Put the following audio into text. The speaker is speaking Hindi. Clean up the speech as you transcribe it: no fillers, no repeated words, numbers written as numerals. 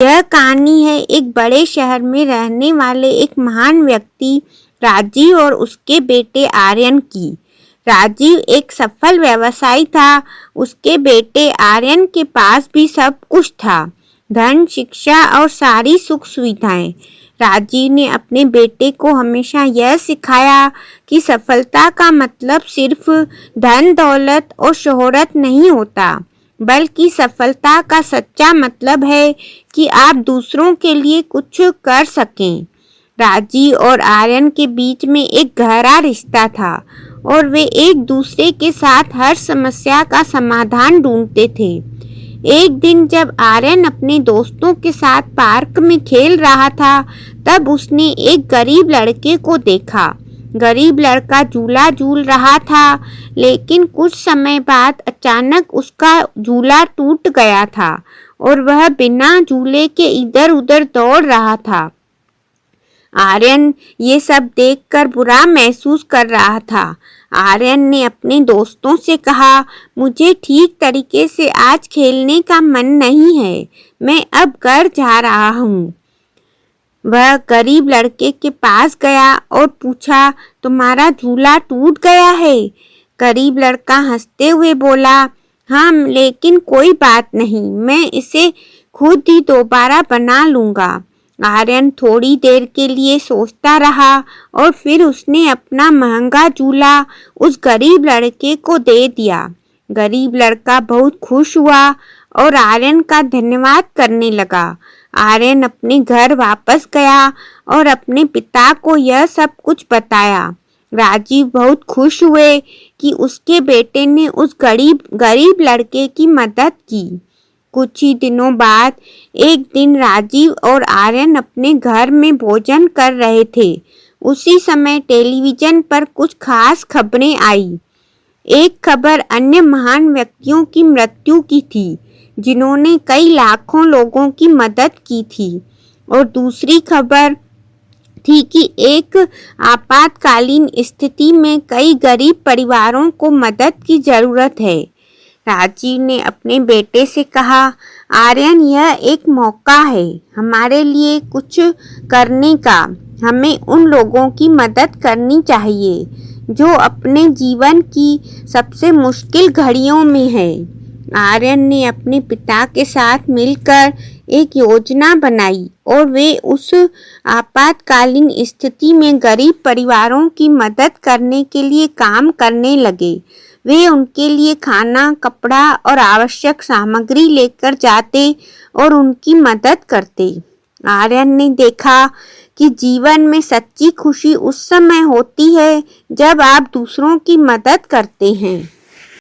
यह कहानी है एक बड़े शहर में रहने वाले एक महान व्यक्ति राजीव और उसके बेटे आर्यन की। राजीव एक सफल व्यवसायी था। उसके बेटे आर्यन के पास भी सब कुछ था, धन, शिक्षा और सारी सुख सुविधाएं। राजीव ने अपने बेटे को हमेशा यह सिखाया कि सफलता का मतलब सिर्फ धन, दौलत और शोहरत नहीं होता, बल्कि सफलता का सच्चा मतलब है कि आप दूसरों के लिए कुछ कर सकें। राजीव और आर्यन के बीच में एक गहरा रिश्ता था और वे एक दूसरे के साथ हर समस्या का समाधान ढूंढते थे। एक दिन जब आर्यन अपने दोस्तों के साथ पार्क में खेल रहा था, तब उसने एक गरीब लड़के को देखा। गरीब लड़का झूला झूल रहा था, लेकिन कुछ समय बाद अचानक उसका झूला टूट गया था और वह बिना झूले के इधर उधर दौड़ रहा था। आर्यन ये सब देखकर बुरा महसूस कर रहा था। आर्यन ने अपने दोस्तों से कहा, मुझे ठीक तरीके से आज खेलने का मन नहीं है, मैं अब घर जा रहा हूँ। वह गरीब लड़के के पास गया और पूछा, तुम्हारा झूला टूट गया है? गरीब लड़का हंसते हुए बोला, हाँ, लेकिन कोई बात नहीं, मैं इसे खुद ही दोबारा बना लूँगा। आर्यन थोड़ी देर के लिए सोचता रहा और फिर उसने अपना महंगा झूला उस गरीब लड़के को दे दिया। गरीब लड़का बहुत खुश हुआ और आर्यन का धन्यवाद करने लगा। आर्यन अपने घर वापस गया और अपने पिता को यह सब कुछ बताया। राजीव बहुत खुश हुए कि उसके बेटे ने उस गरीब लड़के की मदद की। कुछ ही दिनों बाद एक दिन राजीव और आर्यन अपने घर में भोजन कर रहे थे। उसी समय टेलीविजन पर कुछ खास खबरें आई। एक खबर अन्य महान व्यक्तियों की मृत्यु की थी, जिन्होंने कई लाखों लोगों की मदद की थी, और दूसरी खबर थी कि एक आपातकालीन स्थिति में कई गरीब परिवारों को मदद की जरूरत है। राजीव ने अपने बेटे से कहा, आर्यन, यह एक मौका है हमारे लिए कुछ करने का। हमें उन लोगों की मदद करनी चाहिए जो अपने जीवन की सबसे मुश्किल घड़ियों में है। आर्यन ने अपने पिता के साथ मिलकर एक योजना बनाई और वे उस आपातकालीन स्थिति में गरीब परिवारों की मदद करने के लिए काम करने लगे। वे उनके लिए खाना, कपड़ा और आवश्यक सामग्री लेकर जाते और उनकी मदद करते। आर्यन ने देखा कि जीवन में सच्ची खुशी उस समय होती है जब आप दूसरों की मदद करते हैं।